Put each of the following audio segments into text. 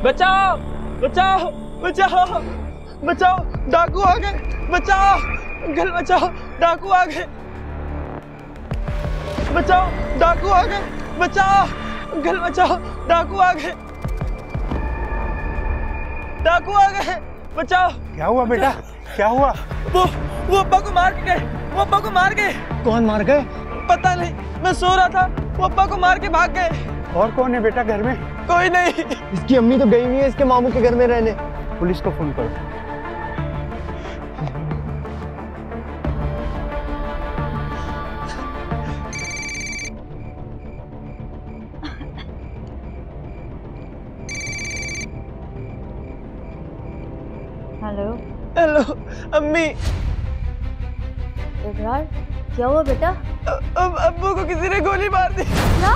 बचाओ बचाओ बचाओ बचाओ, डाकू आ गए, बचाओ अंकल, बचाओ डाकू आ गए, बचाओ डाकू आ गए, बचाओ अंकल, बचाओ डाकू आ गए, डाकू आ गए, बचाओ। क्या हुआ बेटा, क्या हुआ? वो अब्बा को मार के गए, वो अब्बा को मार गए। कौन मार गए? पता नहीं, मैं सो रहा था, वो अब्बा को मार के भाग गए। और कौन है बेटा घर में? कोई नहीं। इसकी अम्मी तो गई हुई है इसके मामू के घर में रहने। पुलिस को फोन करो। हेलो हेलो अम्मी। इकरार, क्या हुआ बेटा? अब्बू को किसी ने गोली मार दी। ना?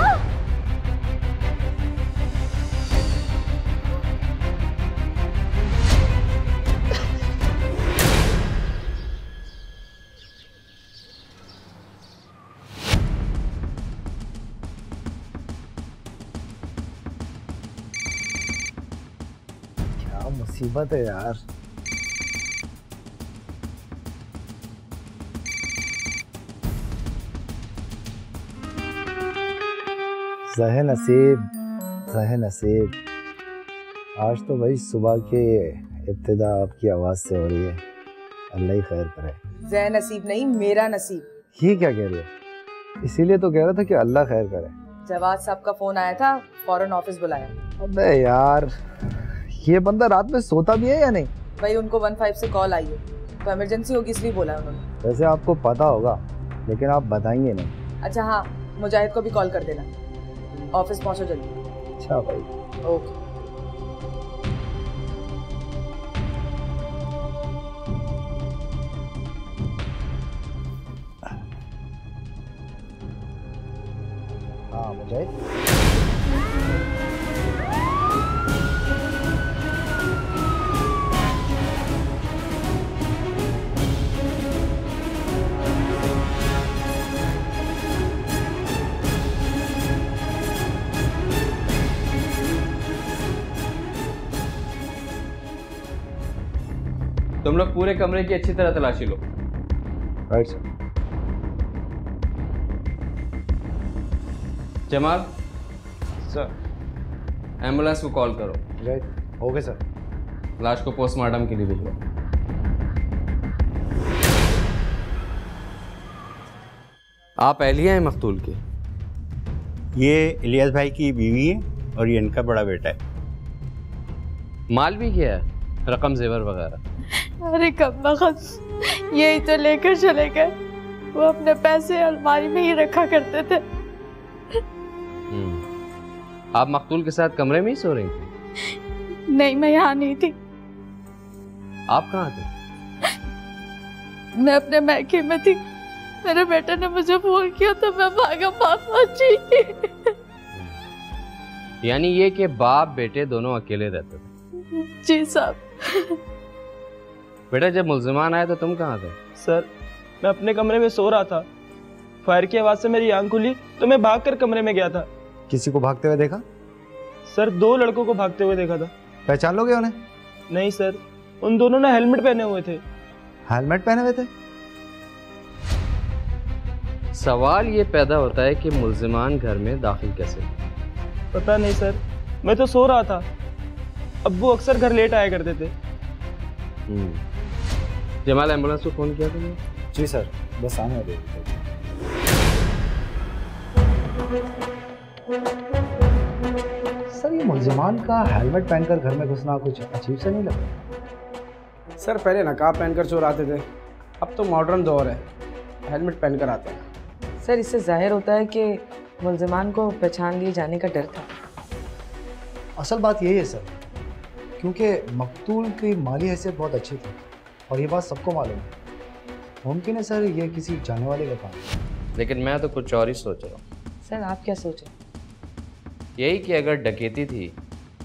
क्या मुसीबत है यार। ज़हे नसीब, ज़हे नसीब। आज तो भाई सुबह की इब्तिदा आपकी आवाज़ से हो रही है। अल्लाह ही खैर करे। ज़हे नसीब नहीं, मेरा नसीब। ये क्या कह रही हो? इसीलिए तो कह रहा था कि अल्लाह खैर करे। जवाद साहब का फोन आया था, फौरन ऑफिस बुलाया। अबे यार, ये बंदा रात में सोता भी है या नहीं? भाई उनको 15 से कॉल आई है, तो इमरजेंसी होगी इसलिए बोला है उन्होंने। वैसे आपको पता होगा, लेकिन आप बताएंगे नहीं। अच्छा हाँ, मुजाहिद को भी कॉल कर देना। ऑफिस पहुंचो जल्दी। अच्छा भाई। ओके। हाँ मुजाहिद। तुम लोग पूरे कमरे की अच्छी तरह तलाशी लो। Right sir. Jamal sir. Ambulance को कॉल करो। Right, okay sir. लाश को पोस्टमार्टम के लिए भिजवाओ। आप अहलिया हैं मकतूल के? ये इलियास भाई की बीवी है और ये इनका बड़ा बेटा है। माल भी किया है, रकम जेवर वगैरह? अरे कब नखस, यही तो लेकर चले गए। वो अपने पैसे अलमारी में ही रखा करते थे। आप मकतूल के साथ कमरे में ही सो रही थी? नहीं, मैं यहाँ नहीं थी। आप कहाँ थे? मैं अपने मैके में थी। मेरे बेटे ने मुझे फोन किया तो मैं भागा पहुंची। यानी ये कि बाप बेटे दोनों अकेले रहते थे? जी साहब। बेटा जब मुल्जिमान आए तो तुम कहाँ थे? सर मैं अपने कमरे में सो रहा था, फायर की आवाज से मेरी आंख खुली तो मैं भागकर कमरे में गया था। किसी को भागते हुए देखा? सर 2 लड़कों को भागते हुए देखा था। पहचान लोगे उन्हें? नहीं सर, उन दोनों ने हेलमेट पहने हुए थे। हेलमेट पहने हुए थे? सवाल ये पैदा होता है कि मुल्जिमान घर में दाखिल कैसे? पता नहीं सर, मैं तो सो रहा था। अब्बू अक्सर घर लेट आया करते थे। जमाल एम्बुलेंस को फोन किया तुमने? जी सर, बस आने वाले। सर ये मुल्जिमान का हेलमेट पहनकर घर में घुसना कुछ अजीब सा नहीं लगता? सर पहले नकाब पहनकर चोर आते थे, अब तो मॉडर्न दौर है, हेलमेट पहनकर आते हैं। सर इससे जाहिर होता है कि मुल्जिमान को पहचान लिए जाने का डर था। असल बात यही है सर, क्योंकि मकतूल की माली हैसियत बहुत अच्छी थी और ये बात सबको मालूम है। मुमकिन है सर ये किसी जाने वाले का काम है। लेकिन मैं तो कुछ और ही सोच रहा हूँ। सर आप क्या सोचे? यही कि अगर डकैती थी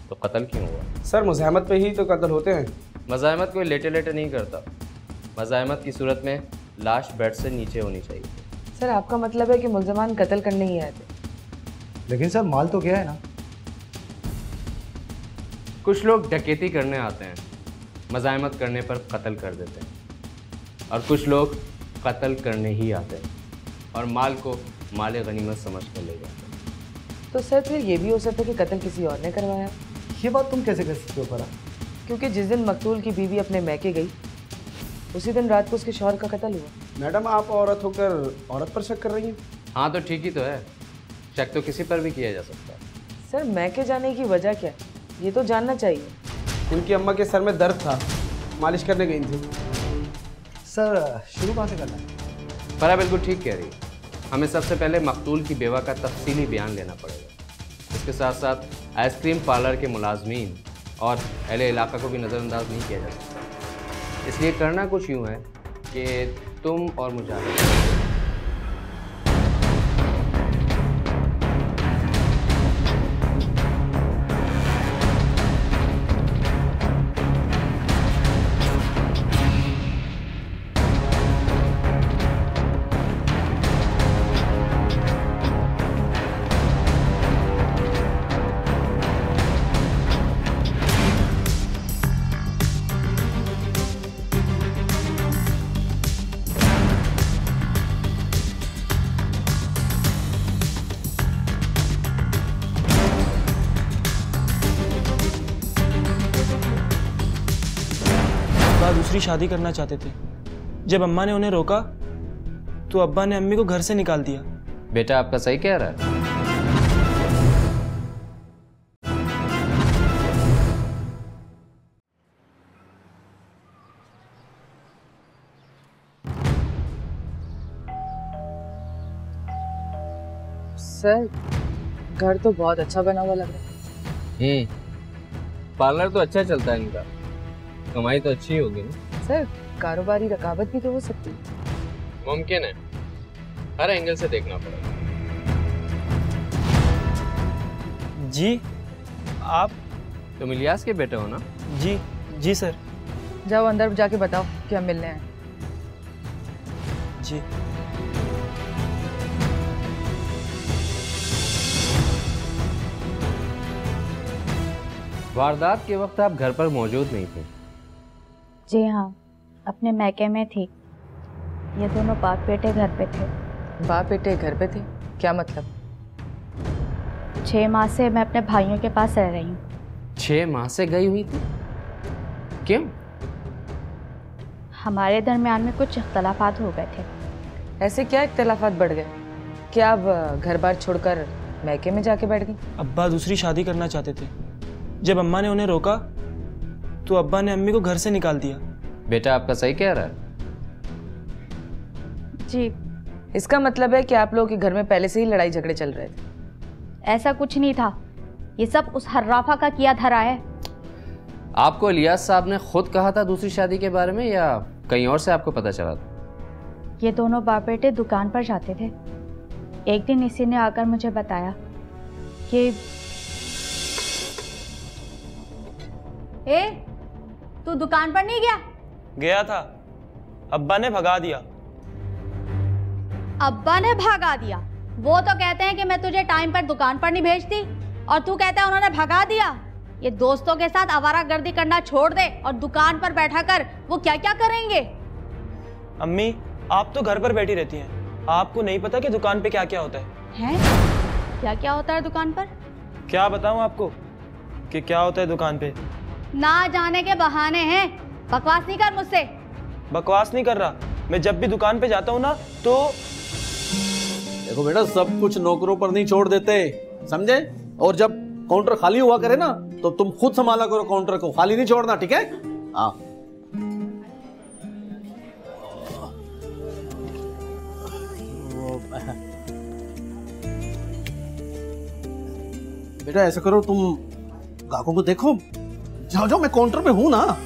तो कत्ल क्यों हुआ? सर मुज़ाहमत पे ही तो कत्ल होते हैं। मज़ाहमत कोई लेटे लेटे नहीं करता। मज़ाहमत की सूरत में लाश बेड से नीचे होनी चाहिए। सर आपका मतलब है कि मुल्जिमान कत्ल करने ही आए थे? लेकिन सर माल तो गया है ना। कुछ लोग डकैती करने आते हैं, मज़ाहमत करने पर कत्ल कर देते हैं, और कुछ लोग कत्ल करने ही आते हैं और माल को माल गनीमत समझ कर ले जाते हैं। तो सर फिर ये भी हो सकता है कि कत्ल किसी और ने करवाया। ये बात तुम कैसे कर सकते हो फरा? क्योंकि जिस दिन मकतूल की बीवी अपने मैके गई उसी दिन रात को उसके शौहर का कत्ल हुआ। मैडम आप औरत होकर औरत पर शक कर रही हैं? हाँ तो ठीक ही तो है, शक तो किसी पर भी किया जा सकता है। सर मैके जाने की वजह क्या है ये तो जानना चाहिए। उनकी अम्मा के सर में दर्द था, मालिश करने गई थी। सर शुरू कहाँ से करना है? फरा बिल्कुल ठीक कह रही है। हमें सबसे पहले मकतूल की बेवा का तफसीली बयान लेना पड़ेगा। इसके साथ साथ आइसक्रीम पार्लर के मुलाजमीन और अहले इलाका को भी नज़रअंदाज नहीं किया जा सकता। इसलिए करना कुछ यूँ है कि तुम और मुजाहिद दूसरी शादी करना चाहते थे। जब अम्मा ने उन्हें रोका तो अब्बा ने अम्मी को घर से निकाल दिया। बेटा आपका सही कह रहा है। सर घर तो बहुत अच्छा बना हुआ लग रहा है। पार्लर तो अच्छा चलता है इनका, कमाई तो अच्छी होगी ना। सर कारोबारी रकावट भी तो हो सकती है। मुमकिन है, हर एंगल से देखना पड़ेगा। जी आप? तुम इलियास के बेटे हो ना? जी जी सर। जाओ अंदर जाके बताओ कि हम मिलने आए। जी वारदात के वक्त आप घर पर मौजूद नहीं थे? जी हाँ, अपने मैके में थी। ये दोनों बाप बेटे घर पे थे। बाप बेटे घर पे थे क्या मतलब? 6 माह से मैं अपने भाइयों के पास रह रही हूँ। 6 माह से गई हुई थी? क्यों? हमारे दरमियान में कुछ इख्तलाफात हो गए थे। ऐसे क्या इख्तलाफात बढ़ गए? क्या अब घर बार छोड़कर मैके में जाके बैठ गई? अब्बा दूसरी शादी करना चाहते थे। जब अम्मा ने उन्हें रोका तो अब्बा ने अम्मी को घर से निकाल दिया। बेटा आपका सही कह रहा है। जी। इसका मतलब है कि आप लोगों के घर में पहले से ही लड़ाई झगड़े चल रहे थे? ऐसा कुछ नहीं था, ये सब उस हर्राफा का किया धरा है। आपको इलियास साहब ने खुद कहा था दूसरी शादी के बारे में या कहीं और से आपको पता चला था? ये दोनों बाप बेटे दुकान पर जाते थे। एक दिन इसी ने आकर मुझे बताया कि तू दुकान पर नहीं गया? गया था, अब्बा ने भगा दिया। अब्बा ने भगा दिया? वो तो कहते हैं कि मैं तुझे टाइम पर दुकान पर नहीं भेजती और तू कहता है उन्होंने भगा दिया। ये दोस्तों के साथ आवारागर्दी करना छोड़ दे और दुकान पर बैठा कर वो क्या क्या करेंगे। अम्मी आप तो घर पर बैठी रहती हैं, आपको नहीं पता कि दुकान पे क्या क्या होता है? क्या क्या होता है दुकान पर? क्या बताऊं आपको कि क्या होता है दुकान पे? ना जाने के बहाने हैं, बकवास नहीं कर मुझसे। बकवास नहीं कर रहा, मैं जब भी दुकान पे जाता हूँ ना तो देखो बेटा, सब कुछ नौकरों पर नहीं छोड़ देते, समझे? और जब काउंटर खाली हुआ करे ना तो तुम खुद संभाला करो काउंटर को, खाली नहीं छोड़ना, ठीक है? हाँ। बेटा ऐसा करो, तुम ग्राहकों को देखो, जाओ जाओ, मैं काउंटर पे हूं ना।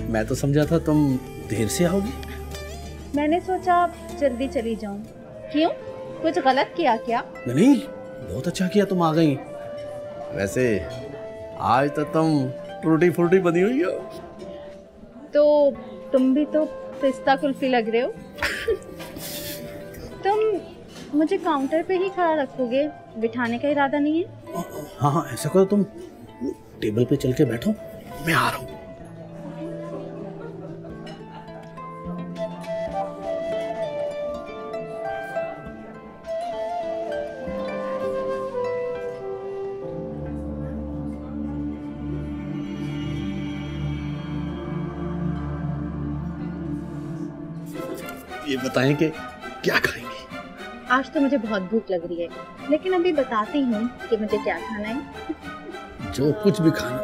मैं तो समझा था तुम देर से आओगी। मैंने सोचा जल्दी चली जाऊं। क्यों, कुछ गलत किया क्या? नहीं, बहुत अच्छा किया तुम आ गई। वैसे आज तो तुम टूटी फूटी बनी हुई हो। तो तुम भी तो पिस्ता कुल्फी लग रहे हो। मुझे काउंटर पे ही खड़ा रखोगे, बिठाने का इरादा नहीं है? हाँ हाँ, ऐसा करो तुम टेबल पे चल के बैठो, मैं आ रहा हूँ। ये बताएं कि क्या खाएंगे? आज तो मुझे बहुत भूख लग रही है, लेकिन अभी बताती हूँ कि मुझे क्या खाना है। जो कुछ भी खाना।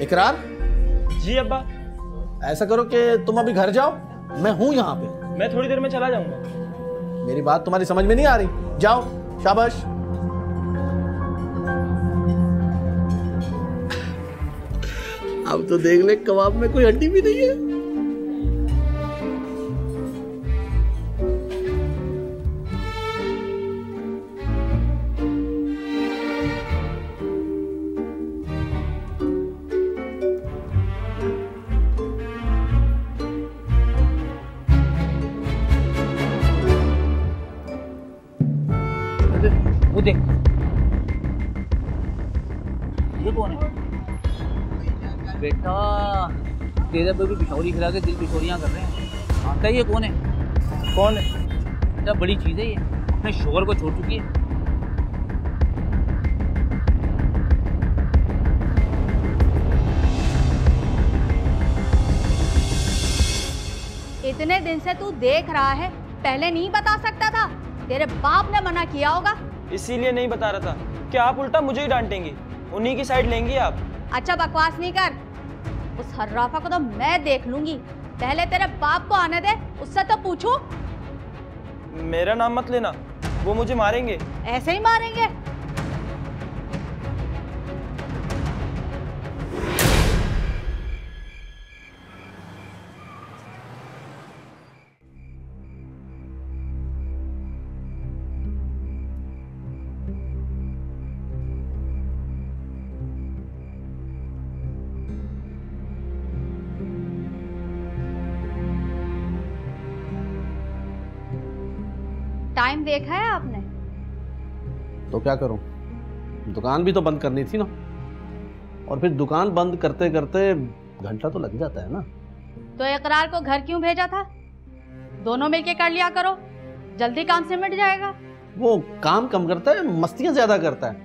इकरार? जी अब्बा। ऐसा करो कि तुम अभी घर जाओ, मैं हूं यहाँ पे। मैं थोड़ी देर में चला जाऊंगा। मेरी बात तुम्हारी समझ में नहीं आ रही? जाओ, शाबाश। अब तो देख ले, कबाब में कोई हड्डी भी नहीं है। वो देख, ये कौन है? बेटा तेरे पे भी बिछौरी खिला के दिल बिछौरियाँ कर रहे हैं। आता ये कौन है? कौन है? बेटा बड़ी चीज़ है ये, अपने शोहर को छोड़ चुकी है। इतने दिन से तू देख रहा है, पहले नहीं बता सकता था? तेरे बाप ने मना किया होगा। इसीलिए नहीं बता रहा था कि आप उल्टा मुझे ही डांटेंगी, उन्हीं की साइड लेंगी आप। अच्छा बकवास नहीं कर, उस हर्राफा को तो मैं देख लूंगी। पहले तेरे बाप को आने दे, उससे तो पूछूं। मेरा नाम मत लेना, वो मुझे मारेंगे। ऐसे ही मारेंगे? टाइम देखा है आपने? तो क्या करूं, दुकान भी तो बंद करनी थी ना, और फिर दुकान बंद करते करते घंटा तो लग जाता है ना। तो इकरार को घर क्यों भेजा था? दोनों मिलके कर लिया करो, जल्दी काम सिमट जाएगा। वो काम कम करता है, मस्तियां ज्यादा करता है,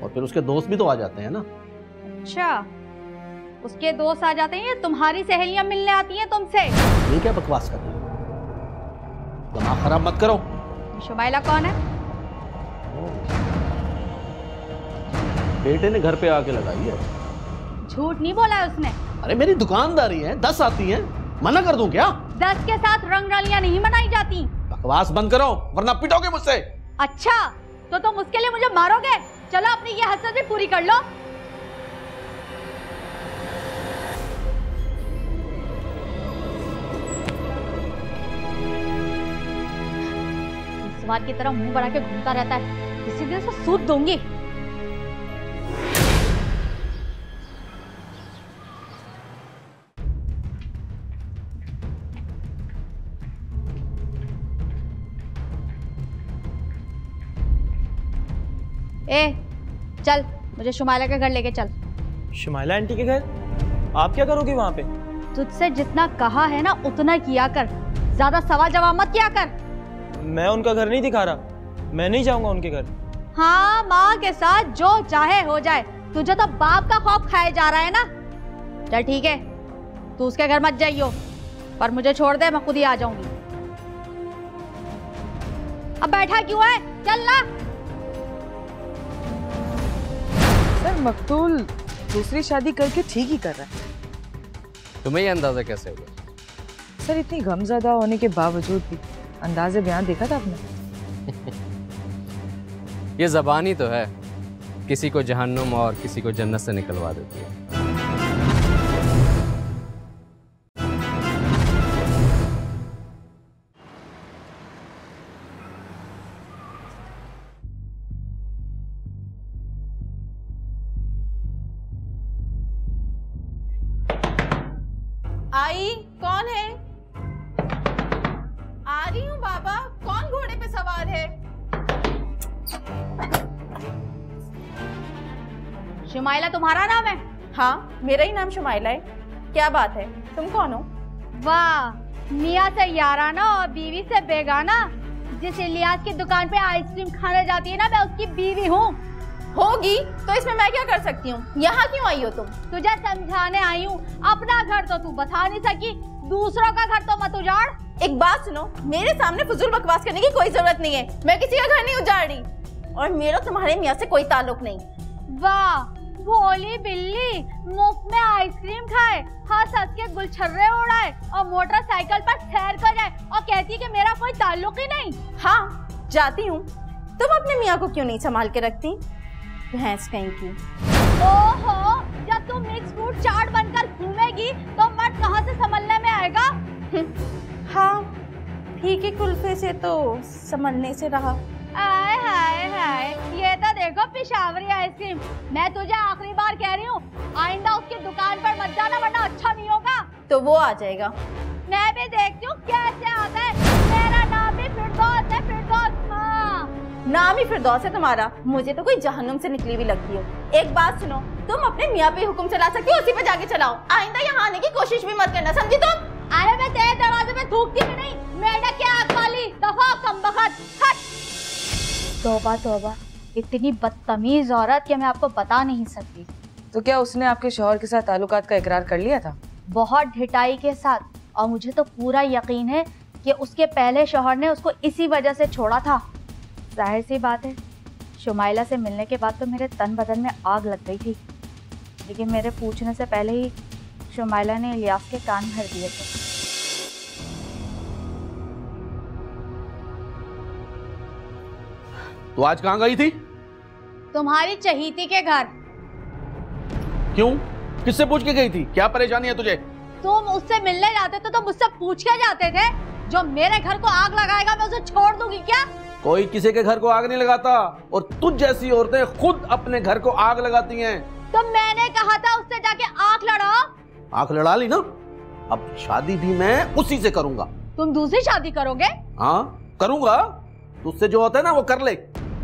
और फिर उसके दोस्त भी तो आ जाते हैं ना। अच्छा, उसके दोस्त आ जाते हैं या तुम्हारी सहेलियां मिलने आती हैं तुमसे? ये क्या बकवास कर रही हो? दिमाग खराब मत करो। शुमाइला कौन है? बेटे ने घर पे आके लगाई है। झूठ नहीं बोला है उसने। अरे मेरी दुकानदारी है, 10 आती हैं, मना कर दूं क्या? 10 के साथ रंगरलियां नहीं मनाई जाती। बकवास बंद करो वरना पिटोगे मुझसे। अच्छा, तो तुम उसके लिए मुझे मारोगे? चलो अपनी ये हसरत भी पूरी कर लो। सवार की तरह मुंह बढ़ा के घूमता रहता है, इसी दिन से सूद दूंगी। ए, चल मुझे शुमाइला के घर लेके चल। शुमाइला आंटी के घर? आप क्या करोगी वहां पे? तुझसे जितना कहा है ना उतना किया कर, ज्यादा सवाल जवाब मत किया कर। मैं उनका घर नहीं दिखा रहा, मैं नहीं जाऊंगा उनके घर। हाँ, माँ के साथ जो चाहे हो जाए, तुझे तो बाप का खौफ खाए जा रहा है ना। चल ठीक है, तू उसके घर मत जाइयो, पर मुझे छोड़ दे, मैं खुद ही आ जाऊंगी। अब बैठा क्यों है? चल ना। सर मकतूल दूसरी शादी करके ठीक ही कर रहा है। तुम्हें ये अंदाजा कैसे हुआ? सर इतनी गमज़दा होने के बावजूद भी अंदाज़े बयान देखा था आपने? ये ज़बान ही तो है, किसी को जहन्नुम और किसी को जन्नत से निकलवा देती है। आई, कौन है? आ रही हूँ बाबा। कौन घोड़े पे सवार है? शुमाइला तुम्हारा नाम है? हाँ, मेरा ही नाम शुमाइला है। क्या बात है, तुम कौन हो? वाह, मियाँ से याराना और बीवी से बेगाना। जिस इलियास की दुकान पे आइसक्रीम खाने जाती है ना, मैं उसकी बीवी हूँ। होगी तो इसमें मैं क्या कर सकती हूँ? यहाँ क्यों आई हो तुम? तुझे समझाने आई हूँ। अपना घर तो तू बता नहीं सकी, दूसरों का घर तो मत उजाड़। एक बात सुनो, मेरे सामने फजूल बकवास करने की कोई जरूरत नहीं है। मैं किसी का घर नहीं उजाड़ रही और मेरा तुम्हारे मियाँ से कोई ताल्लुक नहीं। वाह, भोली बिल्ली, मुफ्त में आइसक्रीम खाए, हंस हंस के गुलछर्रे उड़ाए और मोटरसाइकिल पर सैर कर जाए और कहती कि मेरा कोई ताल्लुक ही नहीं। हाँ, जाती हूँ। तुम अपने मियाँ को क्यों नहीं संभाल के रखती? भैंस कहीं की। ओहो, जब तुम मिक्स फ्रूट चाट बनकर घूमेगी तो मर्द कहाँ से संभलने में आएगा? हाँ, फीके कुल्फे से तो संभलने से रहा। आय हाय हाय, ये तो देखो पिशावरी आइसक्रीम। मैं तुझे आखिरी बार कह रही हूँ, आइंदा उसकी दुकान पर मत जाना वरना अच्छा नहीं होगा। तो वो आ जाएगा। मैं भी देखती हूँ कैसे आता है। मेरा नाम भी फिरदौस है, फिरदौस। हाँ, नाम ही फिरदौस है तुम्हारा। मुझे तो कोई जहन्नुम से निकली हुई लगती हो। एक बात सुनो, तुम अपने मियाँ पे हुक्म चला सकती हो, उसी पे जाके चलाओ। आइंदा यहाँ आने की कोशिश भी मत करना, समझी तुम? अरे मैं तेरे दरवाजे पे थूकती भी नहीं, मेढक के आँख वाली। दफा कमबख्त, हट। तौबा तौबा, इतनी बदतमीज औरत कि मैं आपको बता नहीं सकती। तो क्या उसने आपके शौहर के साथ ताल्लुकात का इकरार कर लिया था? बहुत ढिठाई के साथ, और मुझे तो पूरा यकीन है कि उसके पहले शौहर ने उसको इसी वजह से छोड़ा था। जाहिर सी बात है, शुमाइला से मिलने के बाद तो मेरे तन बदन में आग लग गई थी, लेकिन मेरे पूछने से पहले ही शुमाइला ने इलियास के कान भर दिए थे। तो आज कहाँ गई थी? तुम्हारी चहीती के घर। क्यों? किससे पूछ के गई थी? क्या परेशानी है तुझे? तुम उससे मिलने जाते थे तो मुझसे पूछ के जाते थे। जो मेरे घर को आग लगाएगा मैं उसे छोड़ दूंगी क्या? कोई किसी के घर को आग नहीं लगाता, और तुझ जैसी औरतें खुद अपने घर को आग लगाती हैं। तो मैंने कहा था उससे जाके आग लड़ाओ। आग लड़ा ली ना, अब शादी भी मैं उसी से करूंगा। तुम दूसरी शादी करोगे? हाँ करूंगा, तुझसे जो होता है ना वो कर ले।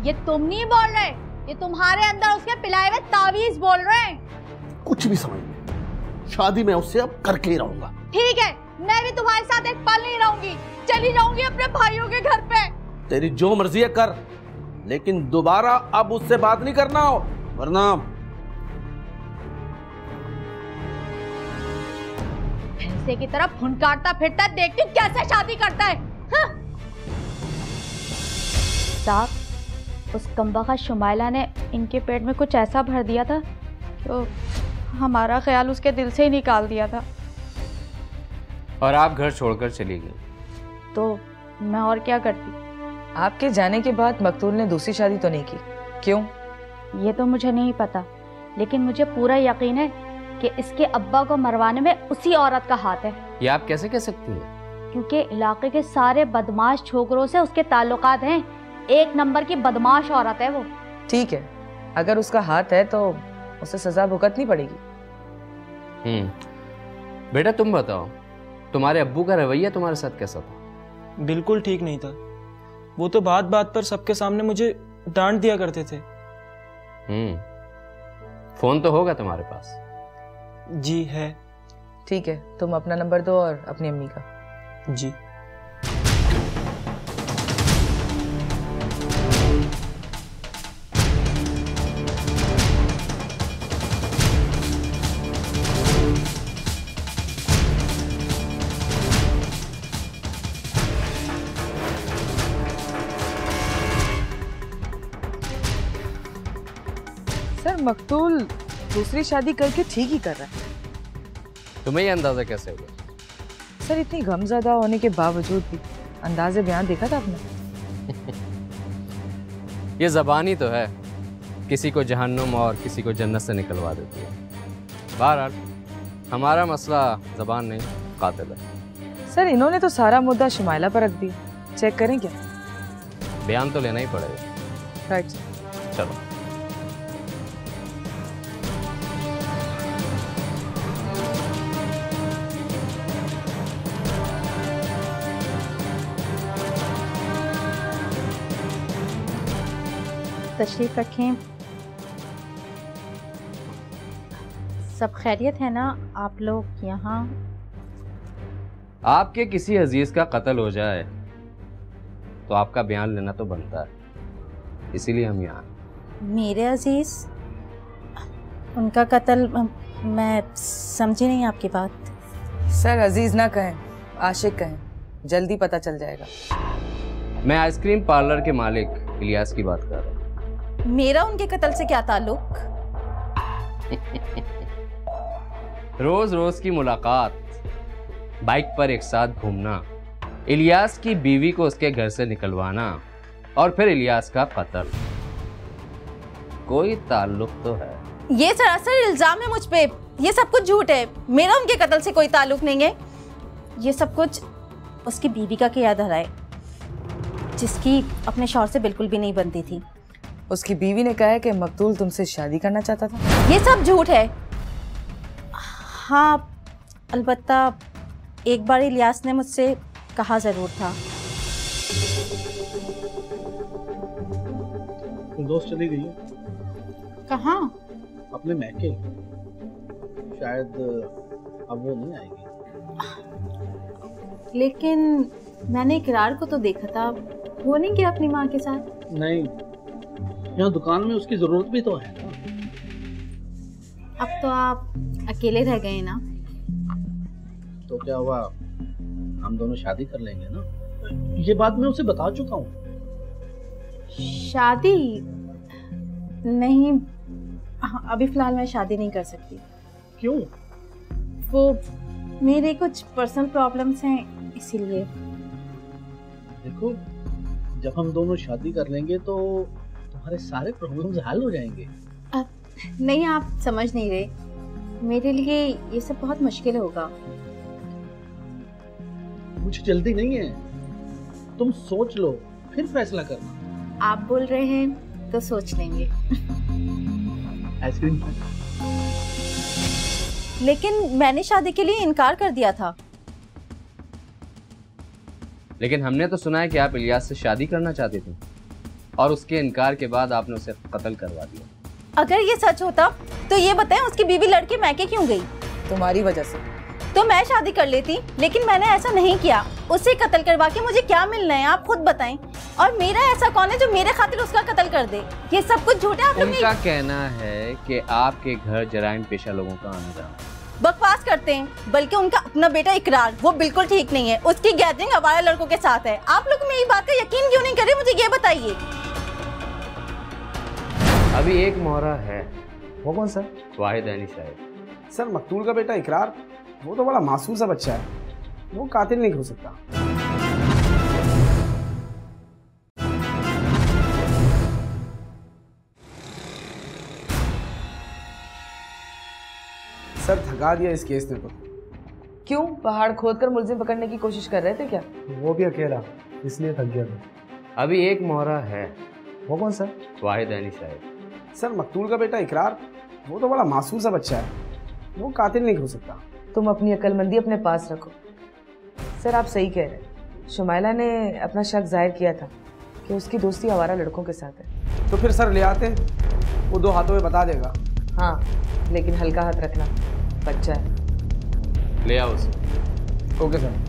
ये तुम नहीं बोल रहे, ये तुम्हारे अंदर उसके पिलाए हुए तावीज बोल रहे हैं। कुछ भी समझ नहीं, शादी मैं उससे अब करके ही रहूंगा। ठीक है, मैं भी तुम्हारे साथ एक पल नहीं रहूंगी, चली जाऊंगी अपने भाइयों के घर पे। तेरी जो मर्जी है कर, लेकिन दोबारा अब उससे बात नहीं करना हो, वरना भैंसे की तरह फुनकारता फिरता है, देखती हूँ कैसे शादी करता है। साहब, उस कमबख्त शुमाइला ने इनके पेट में कुछ ऐसा भर दिया था तो हमारा ख्याल उसके दिल से ही निकाल दिया था। और आप घर छोड़कर चली गई। तो मैं और क्या करती? आपके जाने के बाद मकतूल ने दूसरी शादी तो नहीं की, क्यों? ये तो मुझे नहीं पता, लेकिन मुझे पूरा यकीन है कि इसके अब्बा को मरवाने में उसी औरत का हाथ है। ये आप कैसे कह सकती हैं? क्योंकि इलाके के सारे बदमाश छोकरों से उसके ताल्लुकात हैं। एक नंबर की बदमाश औरत है वो। ठीक है, अगर उसका हाथ है तो उसे सजा भुगतनी पड़ेगी। बेटा तुम बताओ, तुम्हारे अब्बू का रवैया तुम्हारे साथ कैसा था? बिल्कुल ठीक नहीं था। वो तो बात बात पर सबके सामने मुझे डांट दिया करते थे। फोन तो होगा तुम्हारे पास? जी है। ठीक है, तुम अपना नंबर दो और अपनी अम्मी का। जी। सर, मकतूल दूसरी शादी करके ठीक ही कर रहा है। तुम्हें ये अंदाजा कैसे हुआ? सर, इतनी गमज़दा होने के बावजूद भी अंदाज़े बयान देखा था आपने? ये ज़बान ही तो है, किसी को जहन्नुम और किसी को जन्नत से निकलवा देती है। बहरहाल हमारा मसला ज़बान नहीं, कातिल है। सर, इन्होंने तो सारा मुद्दा शुमाइला पर रख दिया। चेक करें क्या? बयान तो लेना ही पड़ेगा। राइट। चलो। तशरीफ रखें। सब खैरियत है ना आप लोग यहाँ? आपके किसी अजीज का कत्ल हो जाए तो आपका बयान लेना तो बनता है, इसीलिए हम यहाँ। मेरे अजीज? उनका कत्ल? मैं समझी नहीं आपकी बात। सर अजीज ना कहें, आशिक कहें, जल्दी पता चल जाएगा। मैं आइसक्रीम पार्लर के मालिक इलियास की बात कर रहा हूँ। मेरा उनके कत्ल से क्या ताल्लुक? रोज रोज की मुलाकात, बाइक पर एक साथ घूमना, इलियास की बीवी को उसके घर से निकलवाना और फिर इलियास का कत्ल, कोई ताल्लुक तो है। ये सरासर इल्जाम है मुझ पे। ये सब कुछ झूठ है। मेरा उनके कत्ल से कोई ताल्लुक नहीं है। ये सब कुछ उसकी बीवी का किया धरा है, जिसकी अपने शौहर से बिल्कुल भी नहीं बनती थी। उसकी बीवी ने कहा है कि मकतूल तुमसे शादी करना चाहता था। ये सब झूठ है। हाँ, अलबत्ता एक बार इलियास ने मुझसे कहा जरूर था। दोस्त चली गई है। कहाँ? अपने मैके। शायद अब वो नहीं आएगी। लेकिन मैंने इकरार को तो देखा था, वो नहीं गया अपनी माँ के साथ? नहीं, यहाँ दुकान में उसकी जरूरत भी तो है ना। अब तो आप अकेले रह गए ना। तो क्या हुआ, हम दोनों शादी कर लेंगे ना। ये बात मैं उसे बता चुका हूँ। शादी? नहीं, अभी फिलहाल मैं शादी नहीं कर सकती। क्यों? वो मेरे कुछ पर्सनल प्रॉब्लम्स हैं, इसीलिए। देखो, जब हम दोनों शादी कर लेंगे तो तुम्हारे सारे प्रॉब्लम्स हल हो जाएंगे। नहीं, आप समझ नहीं रहे। मेरे लिए ये सब बहुत मुश्किल होगा। मुझे जल्दी नहीं है, तुम सोच लो फिर फैसला करना। आप बोल रहे हैं तो सोच लेंगे। आइसक्रीम। लेकिन मैंने शादी के लिए इनकार कर दिया था। लेकिन हमने तो सुना है कि आप इलियास से शादी करना चाहती थी और उसके इनकार के बाद आपने उसे कत्ल करवा दिया। अगर ये सच होता तो ये बताएं उसकी बीवी लड़के मैके क्यों गई? तुम्हारी वजह से। तो मैं शादी कर लेती, लेकिन मैंने ऐसा नहीं किया। उसे कत्ल करवा के मुझे क्या मिलना है, आप खुद बताएं। और मेरा ऐसा कौन है जो मेरे खातिर उसका कत्ल कर दे? ये सब कुछ झूठ है। आप उनका कहना है कि आपके घर जराइम पेशा लोगों का आना जाना। बकवास करते हैं। बल्कि उनका अपना बेटा इकरार, वो बिल्कुल ठीक नहीं है। उसकी गैदरिंग आवारा लड़कों के साथ है। आप लोग मेरी बात का यकीन क्यों नहीं कर रहे, मुझे ये बताइए। अभी एक मोहरा है। वो कौन सा? वाहिद अहनी साहब। सर मकतूल का बेटा इकरार, वो तो बड़ा मासूम सा बच्चा है, वो कातिल नहीं हो सकता। सर थका दिया इस केस ने तो। क्यों? पहाड़ खोदकर मुलजिम पकड़ने की कोशिश कर रहे थे क्या? वो भी अकेला, इसलिए थक गया था। अभी एक मोहरा है। वो कौन सा? वाहिद अहनी साहब। सर मकतूल का बेटा इकरार, वो तो बड़ा मासूम सा बच्चा है, वो कातिल नहीं हो सकता। तुम अपनी अक्लमंदी अपने पास रखो। सर आप सही कह रहे हैं। शुमाइला ने अपना शक जाहिर किया था कि उसकी दोस्ती आवारा लड़कों के साथ है। तो फिर सर ले आते, वो 2 हाथों में बता देगा। हाँ, लेकिन हल्का हाथ रखना, बच्चा है। ले आओ उसे। Okay sir.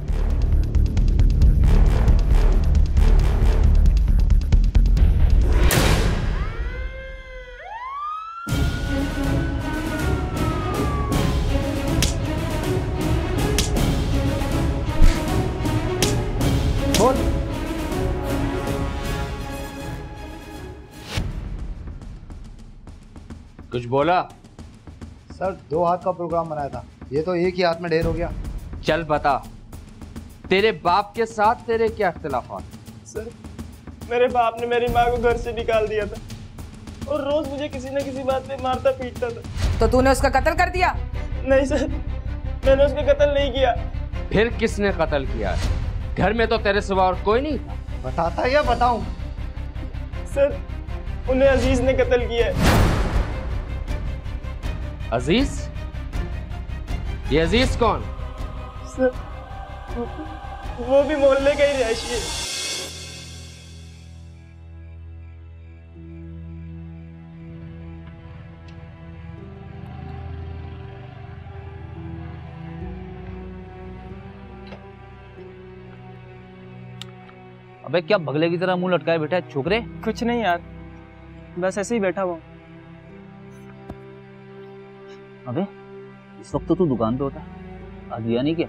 बोल। कुछ बोला? सर 2 हाथ का प्रोग्राम बनाया था, ये तो एक ही हाथ में ढेर हो गया। चल बता, तेरे बाप के साथ तेरे क्या इख्तिलाफात? सर मेरे बाप ने मेरी माँ को घर से निकाल दिया था और रोज मुझे किसी न किसी बात पे मारता पीटता था। तो तूने उसका कत्ल कर दिया? नहीं सर, मैंने उसका कत्ल नहीं किया। फिर किसने कत्ल किया? घर में तो तेरे सिवा और कोई नहीं था। बताता या बताऊं? सर उन्हें अजीज ने कत्ल किया है। अजीज? ये अजीज कौन? सर वो भी मोहल्ले का ही रहायशी है। अबे क्या बगले की तरह मुंह लटकाए बैठा है छोकरे? कुछ नहीं यार, बस ऐसे ही बैठा हुआ। अबे इस वक्त तो तू दुकान पे होता, आज दिया नहीं क्या?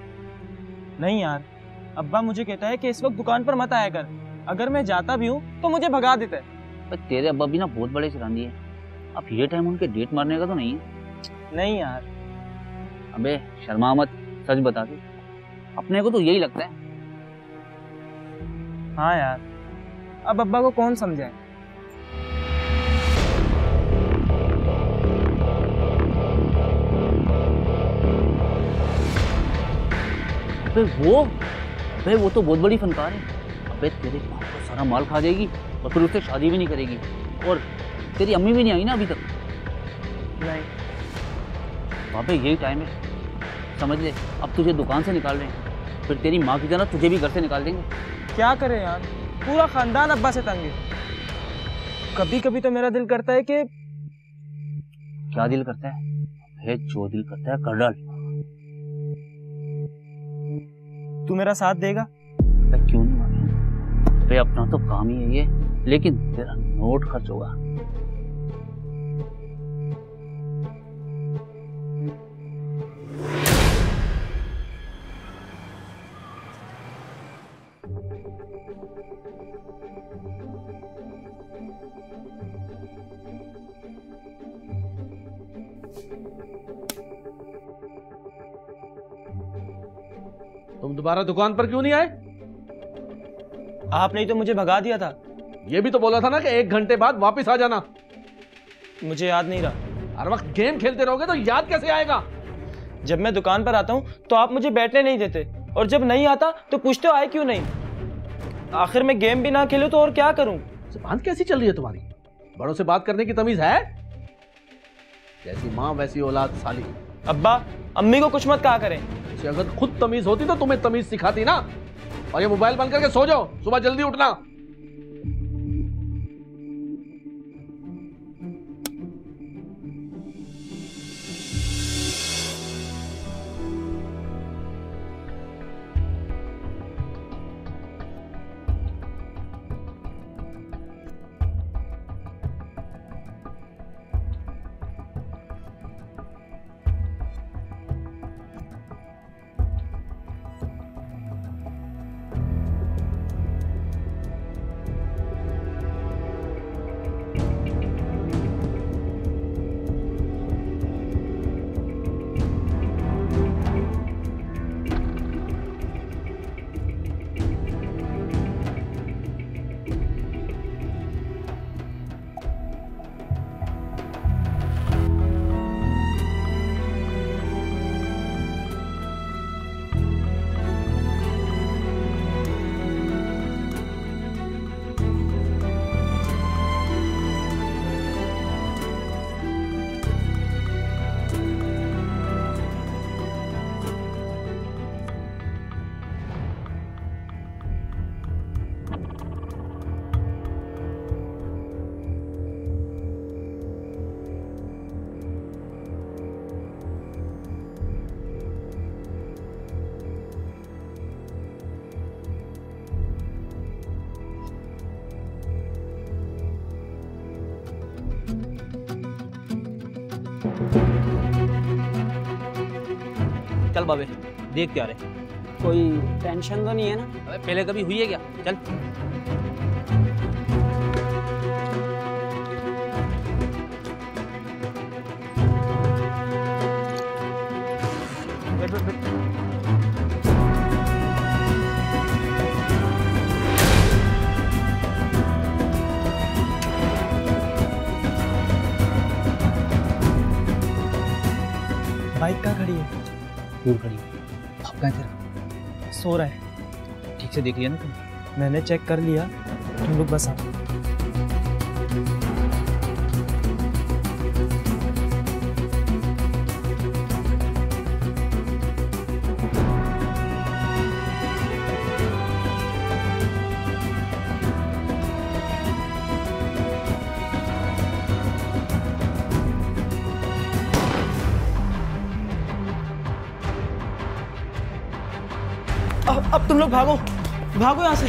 नहीं यार, अब्बा मुझे कहता है कि इस वक्त दुकान पर मत आया कर, अगर मैं जाता भी हूँ तो मुझे भगा देता है। तेरे अब्बा भी ना बहुत बड़े शरारती है, अब ये टाइम उनके डेट मारने का तो नहीं है? नहीं यार। अबे शर्मा मत, सच बता दे, अपने को तो यही लगता है। हाँ यार, अब अब्बा को कौन समझाए। अबे वो तो बहुत बड़ी फनकार है। अबे तेरे बाप का सारा माल खा जाएगी और फिर उससे शादी भी नहीं करेगी, और तेरी अम्मी भी नहीं आई ना अभी तक? नहीं। अबे यही टाइम है, समझ ले, अब तुझे दुकान से निकाल रहे हैं, फिर तेरी माँ की तरह तुझे भी घर से निकाल देंगे। क्या करें यार, पूरा खानदान अब्बा से तंग है। कभी कभी तो मेरा दिल करता है कि क्या दिल करता है? जो दिल करता है कर डाल। तू मेरा साथ देगा? क्यों नहीं माने, भाई अपना तो काम ही है ये, लेकिन तेरा नोट खर्च होगा। तुम दोबारा दुकान पर क्यों नहीं आए? आपने ही तो मुझे भगा दिया था। ये भी तो बोला था ना कि 1 घंटे बाद वापस आ जाना। मुझे याद नहीं रहा। हर वक्त गेम खेलते रहोगे तो याद कैसे आएगा? जब मैं दुकान पर आता हूँ तो आप मुझे बैठने नहीं देते, और जब नहीं आता तो पूछते हो आए क्यों नहीं। आखिर मैं गेम भी ना खेलूं तो और क्या करूं। जुबान कैसी चल रही है तुम्हारी? बड़ों से बात करने की तमीज है? जैसी माँ वैसी औलाद साली। अब्बा अम्मी को कुछ मत कहा करें। अगर खुद तमीज होती तो तुम्हें तमीज सिखाती ना। और ये मोबाइल बंद करके सो जाओ, सुबह जल्दी उठना। चल बाबे देख क्या रहे, कोई टेंशन तो नहीं है ना? अबे पहले कभी हुई है क्या? चल बाइक कहाँ खड़ी है? दूर खड़ी। अब कहाँ तेरा? सो रहा है। ठीक से देख लिया ना तुम? मैंने चेक कर लिया, तुम लोग बस आओ। अब तुम लोग भागो, भागो यहाँ से।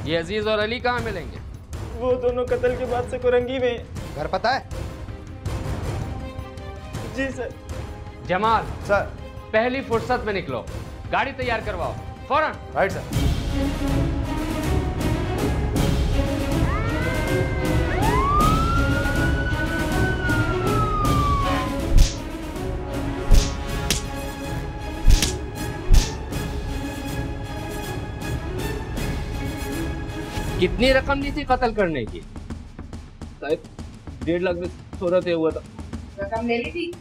ये अजीज और अली कहाँ मिलेंगे? वो दोनों कत्ल के बाद से कोरंगी में हैं। घर पता है? जी सर। जमाल सर, पहली फुर्सत में निकलो, गाड़ी तैयार करवाओ फौरन। Right sir. कितनी रकम ली थी कत्ल करने की? शायद 1.5 लाख में थोड़ा तय हुआ था। रकम ले ली थी?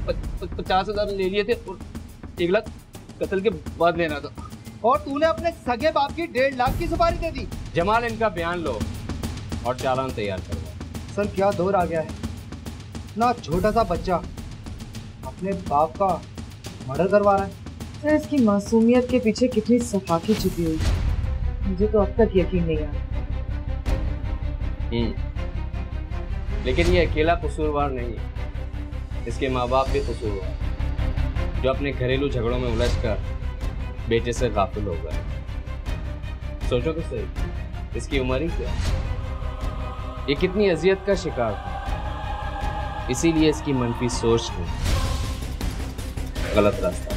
50,000 ले लिए थे और 1 लाख कत्ल के बाद लेना था। और तूने अपने सगे बाप की 1.5 लाख की सुपारी दे दी। जमाल इनका बयान लो और चालान तैयार करवाओ। सर क्या दौर आ गया है, ना छोटा सा बच्चा अपने बाप का मर्डर करवा रहा है। सर इसकी मासूमियत के पीछे कितनी सफाकी छुपी हुई है, मुझे तो अब तक यकीन नहीं आया। लेकिन ये अकेला कसूरवार नहीं है, इसके माँ बाप भी कसूरवार, जो अपने घरेलू झगड़ों में उलझकर बेटे से गाफिल हो गए। सोचो तो सही, इसकी उम्र ही क्या, ये कितनी अजियत का शिकार था। इसीलिए इसकी मनफी सोच ने गलत रास्ता।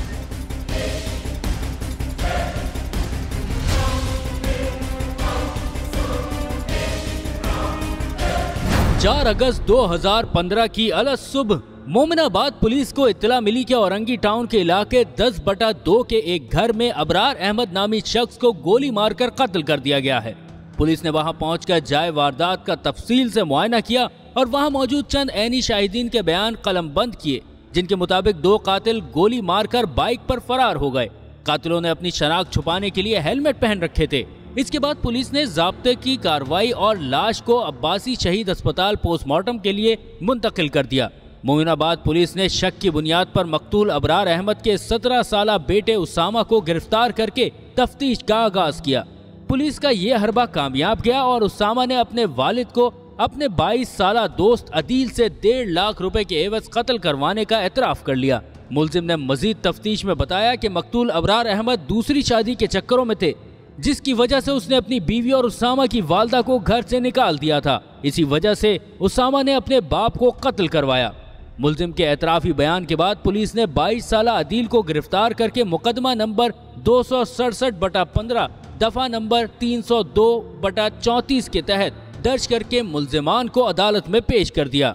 4 अगस्त 2015 की अलग सुबह मोमिनाबाद पुलिस को इत्तला मिली कि औरंगी टाउन के इलाके 10/2 के एक घर में अबरार अहमद नामी शख्स को गोली मारकर कत्ल कर दिया गया है। पुलिस ने वहां पहुंचकर जाए वारदात का तफसील से मुआयना किया और वहां मौजूद चंद ऐनी शाहिदीन के बयान कलमबंद किए, जिनके मुताबिक 2 कातिल गोली मारकर बाइक पर फरार हो गए। कातिलों ने अपनी शनाख्त छुपाने के लिए हेलमेट पहन रखे थे। इसके बाद पुलिस ने ज़ाब्ते की कार्रवाई और लाश को अब्बासी शहीद अस्पताल पोस्टमार्टम के लिए मुंतकिल कर दिया। मोमिनाबाद पुलिस ने शक की बुनियाद पर मकतूल अबरार अहमद के 17 साला बेटे उसामा को गिरफ्तार करके तफ्तीश का आगाज किया। पुलिस का ये हरबा कामयाब गया और उसामा ने अपने वालिद को अपने 22 साला दोस्त अदील से 1.5 लाख रुपए के एवज कत्ल करवाने का एतराफ कर लिया। मुलजिम ने मजीद तफ्तीश में बताया कि मकतूल अबरार अहमद दूसरी शादी के चक्करों में थे, जिसकी वजह से उसने अपनी बीवी और उसामा की वालदा को घर से निकाल दिया था। इसी वजह से उसामा ने अपने बाप को कत्ल करवाया। मुलजिम के एतराफी बयान के बाद पुलिस ने 22 साला अदील को गिरफ्तार करके मुकदमा नंबर 267/15 दफा नंबर 302/34 के तहत दर्ज करके मुलजिमान को अदालत में पेश कर दिया।